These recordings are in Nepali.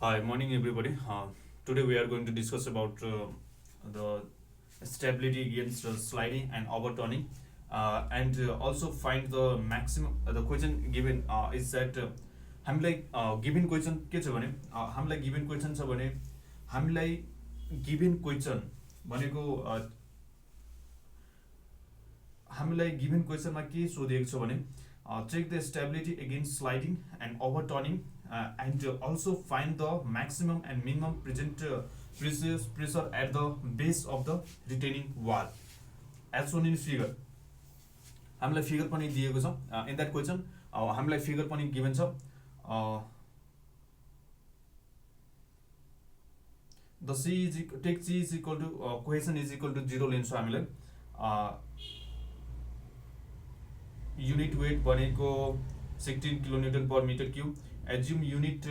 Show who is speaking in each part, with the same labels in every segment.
Speaker 1: Hi, morning everybody. Today we are going to discuss about the stability against sliding and overturning, and also find the maximum. The question given is that हामीलाई given question के छ भने हामीलाई given question छ भने हामीलाई given question भनेको हामीलाई गिभन क्वेसनमा के सोधिएको छ भने check the stability against sliding and overturning and also find the maximum and minimum present pressure at the base of the retaining wall as shown in figure. हामीलाई फिगर पनि दिएको छ इन द्याट क्वेसन। हामीलाई फिगर पनि गिभन छ। The C is take C is equal to question is equal to 0 लिन्छौँ हामीलाई। युनिट वेट भनेको 16 kilonewton per metre cube. Assume unit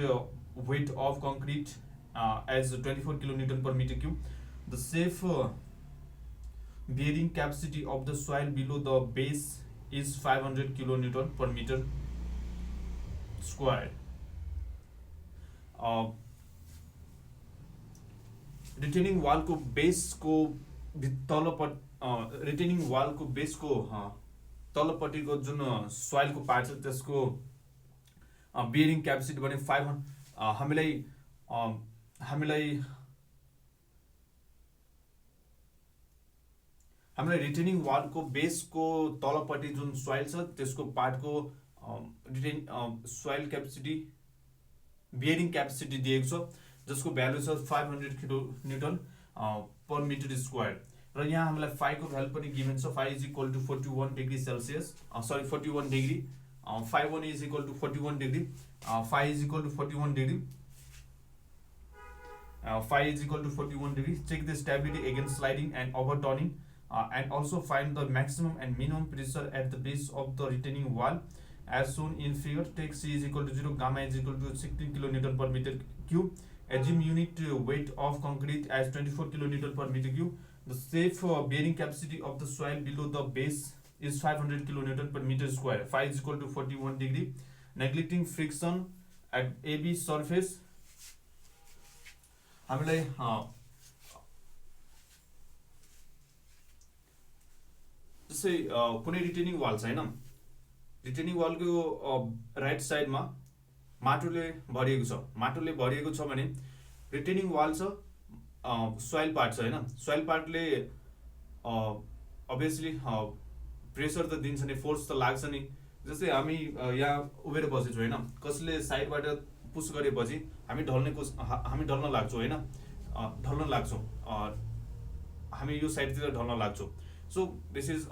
Speaker 1: weight of concrete as 24 kilonewton per metre cube. The safe bearing capacity of the soil below the base is 500 kilonewton per meter square. Retaining वालको बेसको तलपट्टि रिटेनिङ वालको बेसको तलपट्टिको जुन सोइलको पार्ट छ त्यसको बियरिङ क्यापेसिटी भने 500 हामीलाई रिटेनिङ वालको बेसको तलपट्टि जुन सोइल छ त्यसको पार्टको सोइल क्यापेसिटी बियरिङ क्यापेसिटी दिएको छ जसको भ्यालु छ 500 किलोन्युटन पर मिटर स्क्वायर। र यहाँ हामीलाई फाइको भ्यालु पनि गिभन छ। Phi is equal to 41 degree celsius, sorry 41 degree. Phi 1 is equal to 41 degree, phi is equal to 41 degree, phi is equal to 41 degree. Check the stability against sliding and overturning and also find the maximum and minimum pressure at the base of the retaining wall as shown in figure. Take C is equal to 0, gamma is equal to 16 kilonewton per meter cube. Assume unit weight of concrete as 24 kilonewton per meter cube. The safe bearing capacity of the soil below the base is 500 kilonewton per meter square. Phi is equal to 41 degree. Neglecting friction at AB surface, हामीलाई जस्तै कुनै रिटेनिङ वाल छ होइन, रिटेनिङ वालको राइट साइडमा माटोले भरिएको छ। माटोले भरिएको छ भने रिटेनिङ वाल छ, सोइल पार्ट छ होइन। सोइल पार्टले अभियसली प्रेसर त दिन्छ नि, फोर्स त लाग्छ नि। जस्तै हामी यहाँ उभिएर बसेछौँ होइन, कसैले साइडबाट पुस गरेपछि हामी ढल्न लाग्छौँ होइन, ढल्न लाग्छौँ, हामी यो साइडतिर ढल्न लाग्छौँ। So this is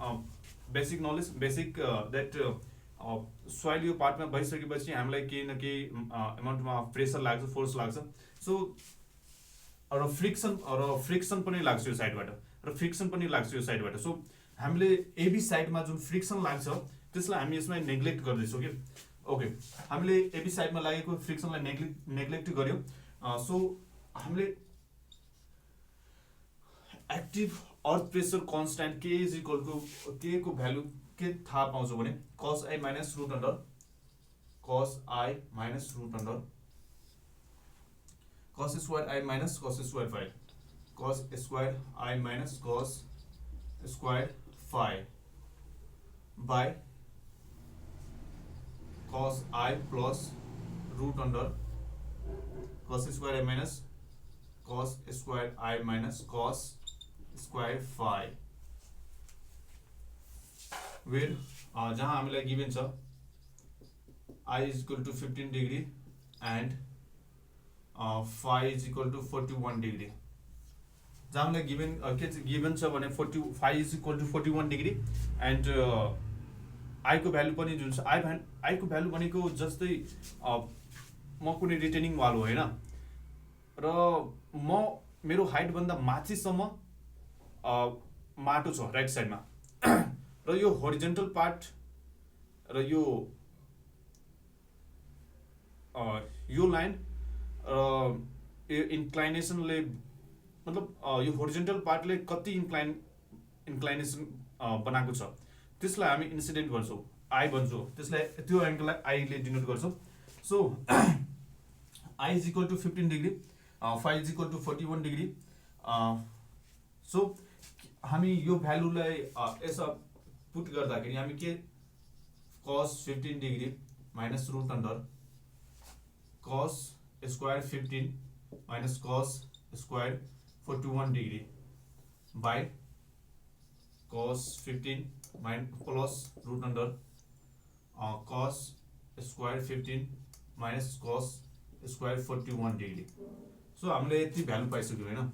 Speaker 1: basic knowledge, basic that soil यो पार्टमा भइसकेपछि हामीलाई केही न केही एमाउन्टमा प्रेसर लाग्छ, फोर्स लाग्छ। सो र फ्रिक्सन पनि लाग्छ यो साइडबाट, र फ्रिक्सन पनि लाग्छ यो साइडबाट। सो हामीले एबी साइडमा जुन फ्रिक्सन लाग्छ त्यसलाई हामी यसमा नेग्लेक्ट गर्दैछौँ कि ओके, हामीले एबी साइडमा लागेको फ्रिक्सनलाई नेग्लेक्ट गर्यौँ। सो हामीले एक्टिभ अर्थ प्रेसर कन्स्ट्यान्ट के इज इक्वल टु के को भ्यालु के थाहा पाउँछौँ भने cos I minus root under cos square I minus cos square phi, cos square I minus cos square phi by cos I plus root under cos square I minus cos square I minus cos square phi, where जहाँ हामीलाई गिभन छ I is equal to 15 degree and phi is equal to 41 degree। जहाँ हामीलाई गिभन छ भने phi is equal to 41 degree and I को भ्यालु पनि जुन छ I को भ्यालु भनेको जस्तै म कुनै रिटेनिङ वाल हो होइन, र म मेरो हाइट भन्दा माथिसम्म माटो छ राइट साइडमा, र यो होरिजेन्टल पार्ट र यो लाइन इन्क्लाइनेसनले मतलब यो होरिजेन्टल पार्टले कति इन्क्लाइनेसन बनाएको छ त्यसलाई हामी इन्सिडेन्ट गर्छौँ, आई भन्छौँ त्यसलाई, त्यो एङ्गललाई आईले डिनोट गर्छौँ। So I is equal to 15 degree, phi is equal to 41 degree. So हामी यो भ्यालुलाई यसो पुट गर्दाखेरि हामी के cos 15 degree minus root under cos square 15 minus cos square 41 degree by cos 15 minus plus root under cos square 15 minus cos square 41 degree. So हामीले यति भ्यालु पाइसक्यौँ हैन.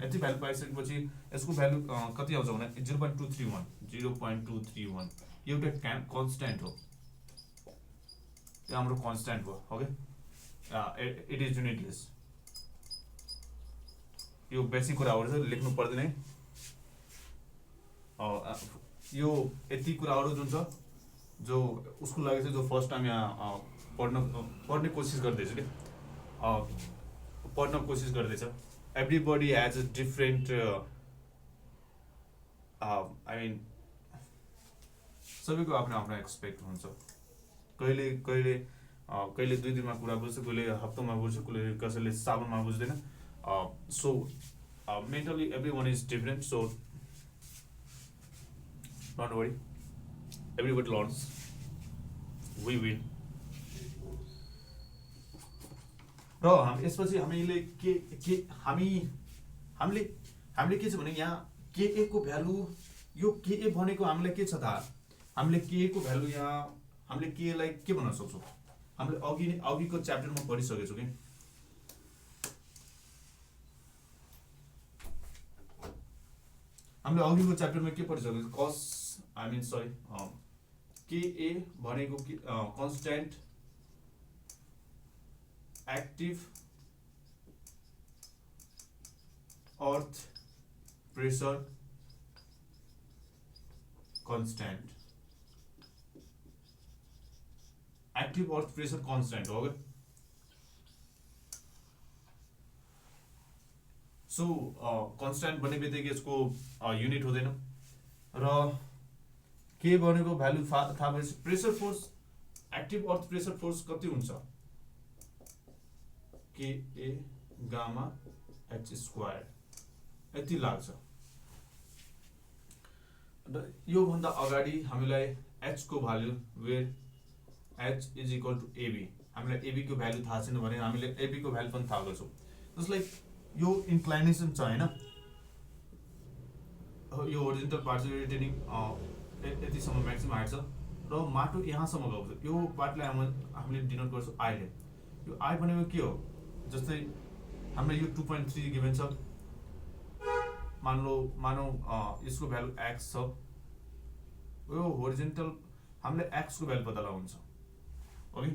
Speaker 1: यति भ्यालु पाइसकेपछि यसको भ्यालु कति आउँछ भने 0.231 एउटा कन्स्ट्यान्ट हो. यो हाम्रो कन्स्ट्यान्ट हो. Okay, it is unitless. यो बेसिक कुराहरु चाहिँ लेख्नु पर्दैन है. यो यति कुराहरु जुन छ जो उसको लागि चाहिँ जो फर्स्ट टाइम यहाँ पढ्ने कोसिस गर्दैछ के पढ्न कोसिस गर्दैछ. Everybody has a different I mean सबैको आफ्नो आफ्नो एक्सपेक्ट हुन्छ. कहिले कहिले कहिले 2 दिनमा कुरा बुझ्छ, कहिले हप्तामा बुझ्छ, कहिले कसैले सालमा बुझ्दैन. So mentally everyone is different, so don't worry, everybody learns, we win. र यसपछि हामीले हामीले के छ भने यहाँ KA को भ्यालु, यो KA भनेको हामीलाई के छ थाहा. हामीले KA को भ्यालु यहाँ हामीले KA लाई के भन्न सक्छौं. हामीले अघिको च्याप्टरमा पढिसकेछौं के. हामीले अघिको च्याप्टरमा के पढिसकेछौं. KA भनेको constant active earth pressure constant. Active earth pressure constant हो गयो. सो कन्स्ट्यान्ट भन्ने बित्तिकै यसको युनिट हुँदैन र के भनेको भ्यालु थाहा भएपछि प्रेसर फोर्स, एक्टिभ अर्थ प्रेसर फोर्स कति हुन्छ KA गामा H स्क्वायर यति लाग्छ. यो भन्दा अगाडि हामीलाई H को value where H is equal to AB, हामीलाई AB को भ्यालु थाहा छैन भने हामीले AB को भ्यालु पनि थाहा गर्छौं. जसलाई यो इन्क्लाइनेसन छ हैन, यो होरिजोन्टल पार्ट चाहिँ रोटेटिङ यतिसम्म म्याक्सिमम हाइट छ र माटो यहाँसम्म गएको छ. यो पार्टलाई हामीले डिनोट गर्छौं I ले. यो I भनेको के हो, जस्तै हामीलाई यो 2.3 गिभन छ. मानौ यसको भ्यालु x छ. यो होरिजोन्टल हामीले x को भ्यालु पत्ता लगाउनु छ. ओके,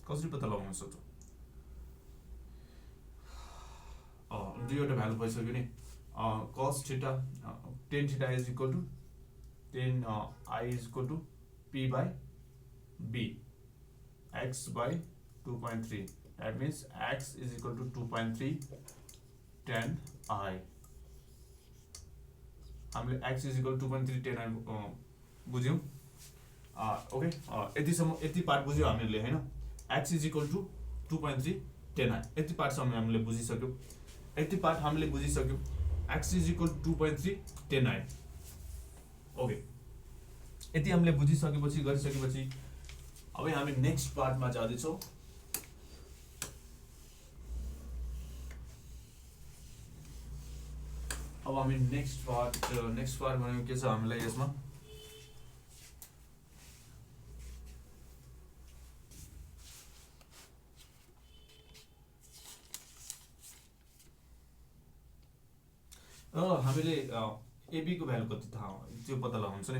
Speaker 1: कसरी पत्ता लगाउन सक्छौं. दुईवटा भ्यालु पाइसक्यो नि. cos theta tan theta is equal to tan I is equal to p by b x by 2.3. That means x is equal to 2.3 tan I. हामीले x is equal to 2.3 tan I बुझ्यौं. Okay, यति पार्ट बुझ्यौ हामीले हैन. x is equal to 2.3 tan I यति पार्टसम्म हामीले बुझिसक्यौ. यति पार्ट हामीले बुझिसक्यौ. x is equal to 2.3 tan I. Okay, यति हामीले बुझिसकेपछि गरिसकेपछि अब हामी नेक्स्ट पार्टमा जाँदै छौं. अब हामी नेक्स्ट पार्ट भनेको के छ हामीलाई यसमा हामीले AB को भ्यालु कति थाहा त्यो पत्ता लगाउनु छ नि.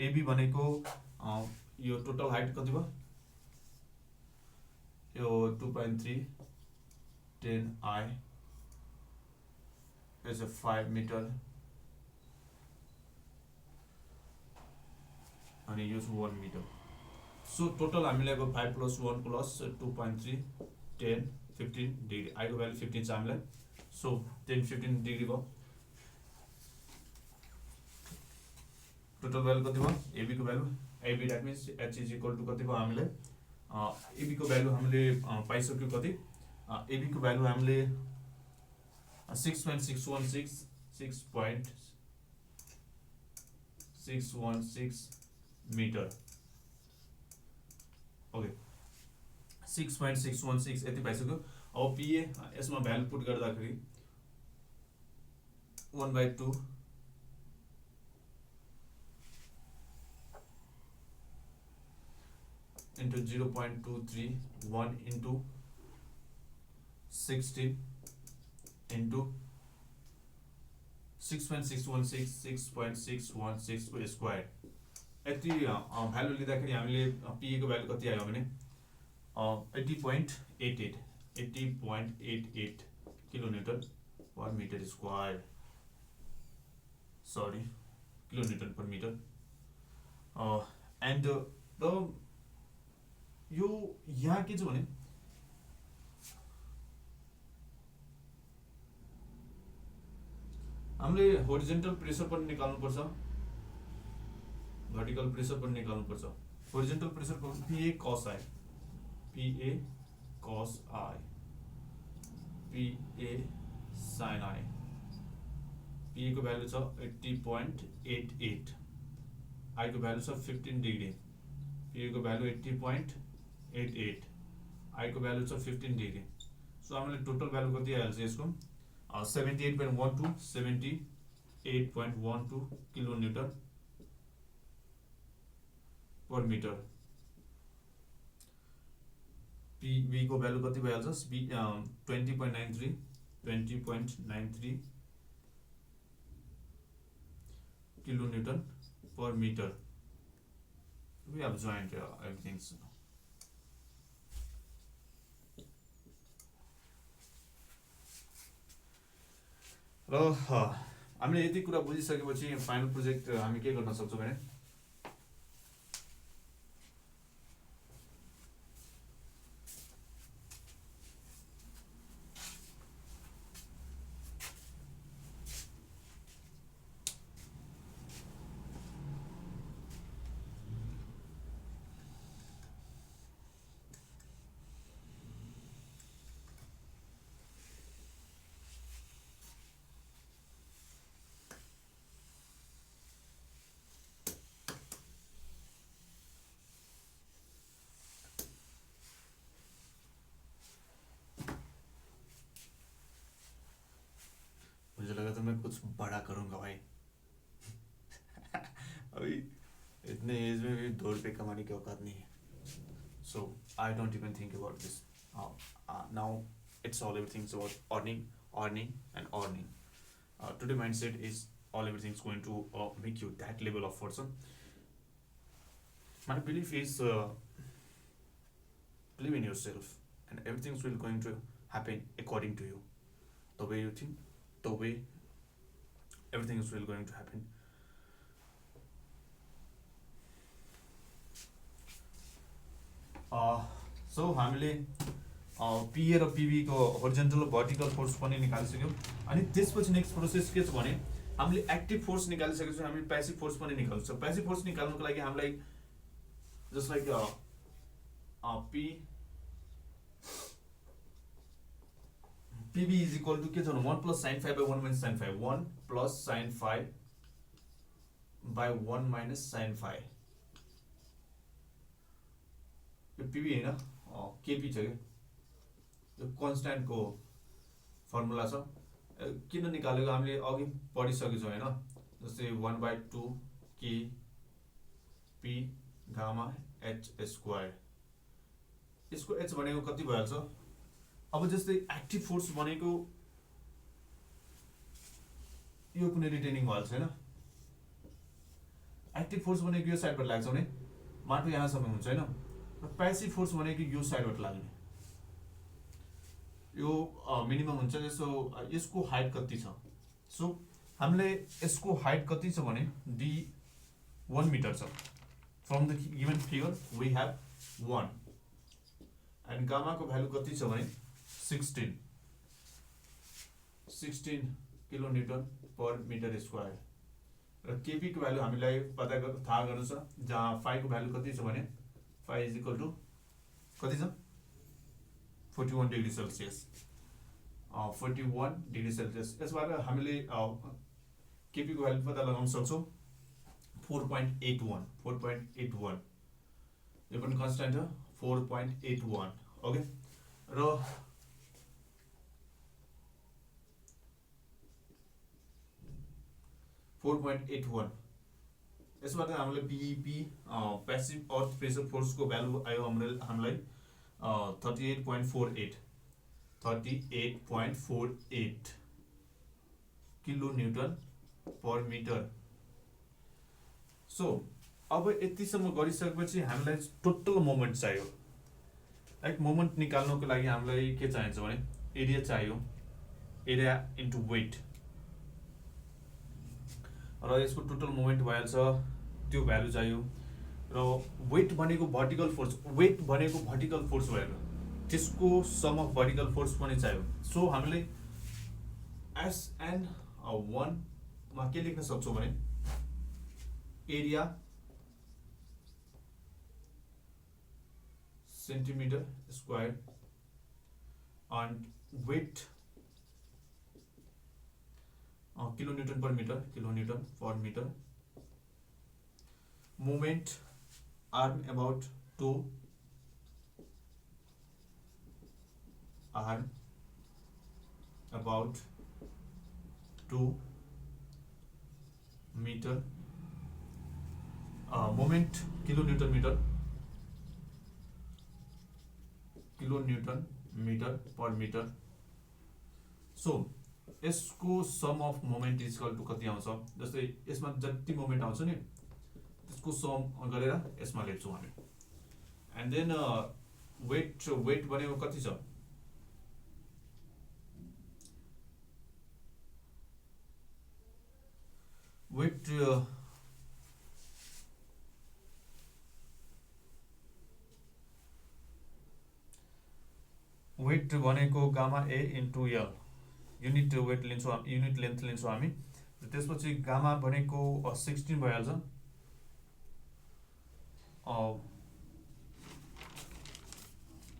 Speaker 1: AB भनेको यो टोटल हाइट कति भयो, यो 2.3 tan I is a 5 meter and use 1 meter. So total हामीले अब 5 plus 1 plus 2.3 10 15 degree. I को भ्यालु 15 छ हामीलाई. So 10 15 degree भयो. टोटल भ्यालु कति भयो AB को value. AB that means H is equal to कति भयो हामीलाई एबी को भ्यालु हामीले पाइसक्यो कति एबी को भ्यालु हामीले 6.616 मिटर ओके 6.616 यति पाइसक्यो अब पिए यसमा भ्यालु पुट गर्दाखेरि 1/2 into 0.231 into 16 into 6.616 को स्क्वायर यति भ्यालु लिँदाखेरि हामीले पिए को भ्यालु कति आयो भने 80.88 kilonewton per metre square sorry kilonewton per metre and the यो यहाँ के छ भने हामीले होरिजेन्टल प्रेसर पनि निकाल्नु पर्छ भर्टिकल प्रेसर पनि निकाल्नु पर्छ होरिजेन्टल प्रेसर को PA cos I PA sin I PA को भ्यालु छ 80.88 I को भ्यालु छ 15 डिग्री PA को भ्यालु 80.88 I को भ्यालु छ 15 डिग्री सो हामीले टोटल भ्यालु कति आइहाल्छ यसको 78.12 किलोन्युटन पर मिटर PB को भ्यालु कति भइहाल्छ 20.93 kilonewton per metre we have joined everything र हामीले यति कुरा बुझिसकेपछि फाइनल प्रोजेक्ट हामी के गर्न सक्छौँ भने मुझे लगा था मैं कुछ बड़ा करूंगा भाई अभी इतने एज में भी 2 रुपये कमाने की औकात नहीं है so I don't even think about this now it's all everything about earning and earning today mindset is all everything is going to make you that level of person my belief is believe in yourself and everything will going to happen according to you the way you think the way everything is really going to happen so हामीले PA र PB को होरिजेन्टल र भर्टिकल फोर्स पनि निकालिसक्यौँ अनि त्यसपछि नेक्स्ट प्रोसेस के छ भने हामीले एक्टिभ फोर्स निकालिसकेपछि हामी प्यासिभ फोर्स पनि निकाल्नु छ प्यासिभ फोर्स निकाल्नुको लागि हामीलाई just like PB is equal to के छ भने 1 plus sin phi by 1 minus sin phi 1 plus sin phi by 1 minus sin phi यो PB हैन KP छ के यो कन्स्ट्यान्ट को फर्मुला छ किन निकालेको हामीले अघि पढिसकेछौँ हैन जस्तै 1/2 KP गामा H स्क्वायर यसको H भनेको कति भइहाल्छ अब जस्तै एक्टिभ फोर्स भनेको यो कुनै रिटेनिङ वाल छैन एक्टिभ फोर्स भनेको यो साइडबाट लाग्छ भने माटो यहाँसम्म हुन्छ हैन र प्यासिभ फोर्स भनेको यो साइडबाट लाग्ने यो मिनिमम हुन्छ जसो यसको हाइट कति छ सो हामीले यसको हाइट कति छ भने d 1 मिटर छ from the given figure we have 1 and gamma को भ्यालु कति छ भने 16 किलोन्युटन पर मिटर स्क्वायर र केपी को भ्यालु हामीलाई थाहा गर्नु छ जहाँ फाइ को भ्यालु कति छ भने फाइ इज इक्वल टु कति छ 41 डिग्री सेल्सियस 41 डिग्री सेल्सियस। यसबाट हामीले केपी को भ्यालु पत्ता लगाउन सक्छौँ 4.81 4.81 यो पनि कन्स्ट्यान्ट हो 4.81 ओके। र यसबाट हामीले PEP passive earth pressure force को भ्यालु आयो हामीलाई 38.48 kilo newton per metre. So अब यतिसम्म गरिसकेपछि हामीलाई टोटल मोमेन्ट चाहियो। लाइक मोमेन्ट निकाल्नको लागि हामीलाई के चाहिन्छ भने एरिया चाहियो, एरिया इन्टु वेट, र यसको टोटल मोमेन्ट भइहाल्छ त्यो भ्यालु चाहियो। र वेट भनेको भर्टिकल फोर्स, वेट भनेको भर्टिकल फोर्स भएर त्यसको सम अफ भर्टिकल फोर्स पनि चाहियो। सो हामीले SN1 मा के लेख्न सक्छौँ भने area centimetre square and weight kilo newton per metre, moment arm about to arm about 2 meter, moment kilo newton metre per metre. So यसको sum of moment is equal to कति आउँछ, जस्तै यसमा जति मोमेन्ट आउँछ नि त्यसको सम गरेर यसमा लेख्छौँ हामी। एन्ड देन वेट भनेको कति छ, वेट भनेको gamma A into L, unit weight लिन्छौँ, युनिट लेन्थ लिन्छौँ हामी। त्यसपछि गामा भनेको 16 भइहाल्छ,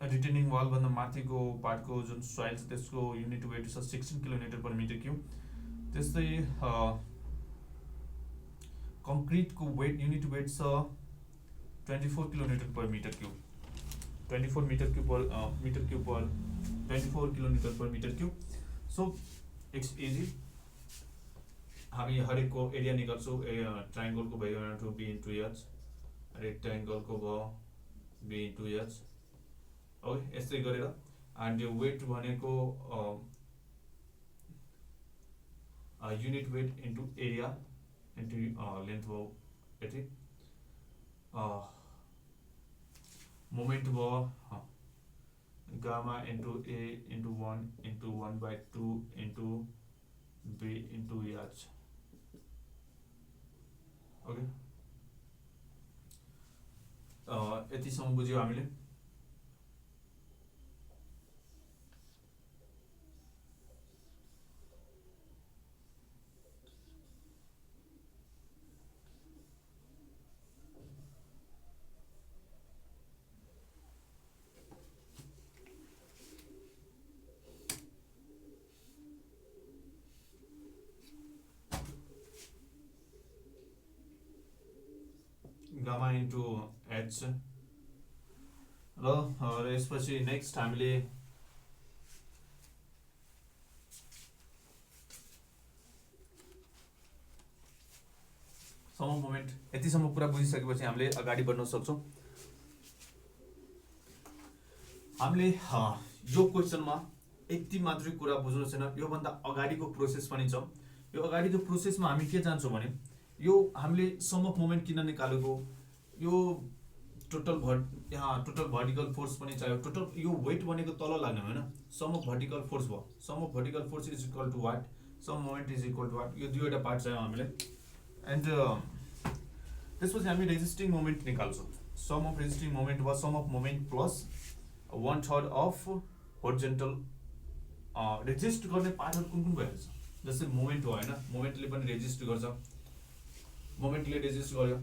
Speaker 1: रिटेनिङ वाल भन्दा माथिको पार्टको जुन सोइल छ त्यसको युनिट वेट छ 16 किलोमिटर पर मिटर क्युब। त्यस्तै कङ्क्रिटको वेट युनिट वेट छ 24 kilometre per metre cube, 24 metre cube per 24 kilometre per metre cube. So it's easy, हामी हरेकको एरिया निकाल्छौँ। ट्राइङ्गलको भयो टु बी इन्टु एच, रेक्ट्याङ्गलको भयो बी इन्टु एच, ओके। यस्तै गरेर एन्ड वेट भनेको unit weight into area into length भयो यति, मोमेन्ट भयो gamma into A into 1 into 1/2 into B into H, okay. यतिसम्म बुझ्यो हामीले। गामा इन्टु एच र यसपछि नेक्स्ट हामीले सम अफ मोमेन्ट यतिसम्म पुरा बुझिसकेपछि हामीले अगाडि बढ्न सक्छौँ। हामीले यो क्वेसनमा यति मात्रै कुरा बुझ्नु छैन, योभन्दा अगाडिको प्रोसेस पनि छ। यो अगाडिको प्रोसेसमा हामी के जान्छौँ भने यो हामीले सम अफ मोमेन्ट किन निकालेको, यो टोटल भर्टिकल फोर्स पनि चाहियो। टोटल यो वेट भनेको तल लाग्ने होइन, सम अफ भर्टिकल फोर्स भयो। Sum of vertical force is equal to what, sum moment is equal to what, यो दुईवटा पार्ट चाहियो हामीले। एन्ड त्यसपछि हामी रेजिस्टिङ मोमेन्ट निकाल्छौँ। सम अफ रेजिस्टिङ मोमेन्ट वा sum of moment plus 1/3 of horizontal. Resist गर्ने पार्टहरू कुन कुन भइहाल्छ, जस्तै मोमेन्ट हो होइन, मोमेन्टले पनि रेजिस्ट गर्छ, मोमेन्टले रेजिस्ट गर्यो।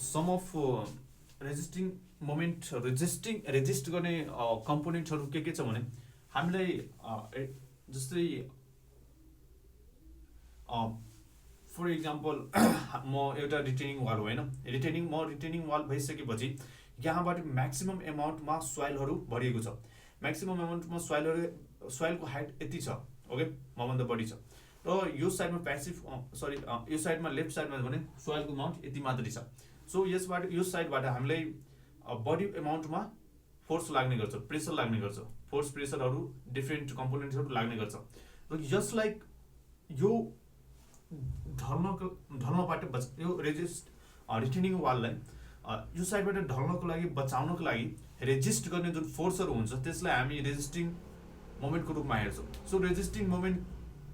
Speaker 1: Sum of resisting moment resist गर्ने कम्पोनेन्ट्सहरू के छ भने हामीलाई जस्तै फर इक्जाम्पल म एउटा रिटेनिङ वाल होइन रिटेनिङ वाल भइसकेपछि यहाँबाट म्याक्सिमम एमाउन्टमा सोइलहरू भरिएको छ, म्याक्सिमम एमाउन्टमा सोइलको हाइट यति छ, ओके, मभन्दा बढी छ, र यो साइडमा यो साइडमा लेफ्ट साइडमा भने सोइलको अमाउन्ट यति मात्रै छ। सो यो साइडबाट हामीलाई बढी एमाउन्टमा फोर्स लाग्ने गर्छ, प्रेसर लाग्ने गर्छ, फोर्स प्रेसरहरू डिफ्रेन्ट कम्पोनेन्ट्सहरू लाग्ने गर्छ, र यसलाई यो ढल्नबाट यो रिटेनिङ वाललाई यो साइडबाट ढल्नको लागि बचाउनको लागि रेजिस्ट गर्ने जुन फोर्सहरू हुन्छ त्यसलाई हामी रेजिस्टिङ मोमेन्टको रूपमा हेर्छौँ। सो रेजिस्टिङ मोमेन्ट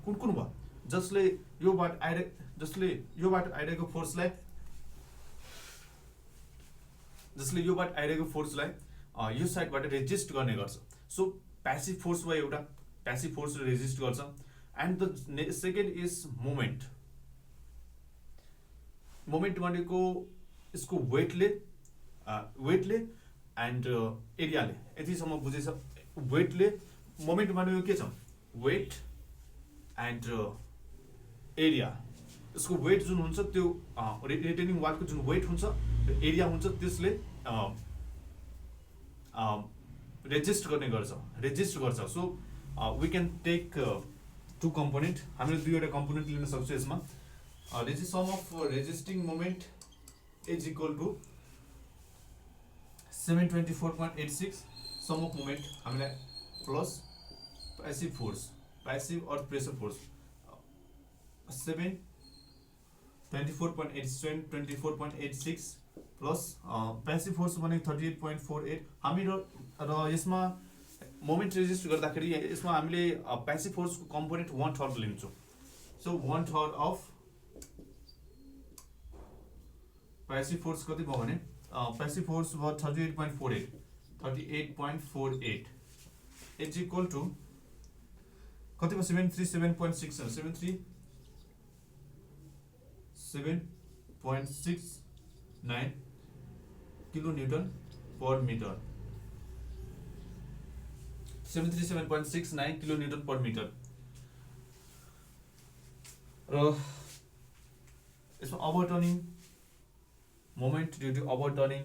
Speaker 1: कुन कुन भयो जसले योबाट आइरहेको फोर्सलाई यो साइडबाट रेजिस्ट गर्ने गर्छ। सो प्यासिभ फोर्स भयो एउटा, प्यासिभ फोर्सले रेजिस्ट गर्छ। And the second is moment भनेको यसको वेटले एन्ड एरियाले, यतिसम्म बुझेछ। वेटले मोमेन्ट भनेको के छ, वेट एन्ड एरिया, यसको वेट जुन हुन्छ त्यो रिटेनिङ वालको जुन वेट हुन्छ र एरिया हुन्छ त्यसले रेजिस्ट गर्छ। So we can take two component, हामीले दुईवटा कम्पोनेन्ट लिन सक्छौँ यसमा। This is sum of resisting moment is equal to 724.86 sum of moment हामीलाई plus passive force, passive earth pressure force 724.86 plus passive force भनेको 38.48। हामी र यसमा मोमेन्ट रेजिस्ट गर्दाखेरि यसमा हामीले प्यासिभ फोर्सको कम्पोनेन्ट 1/3 लिन्छौँ। सो 1/3 अफ प्यासिभ फोर्स कति भयो भने प्यासिभ फोर्स भयो 38.48 इज इक्वल टु कति भयो 737.69 kilo newton per metre, 737.69 kilo newton per metre. र यसमा ओभरटर्निङ मोमेन्ट ड्यू टु ओभरटर्निङ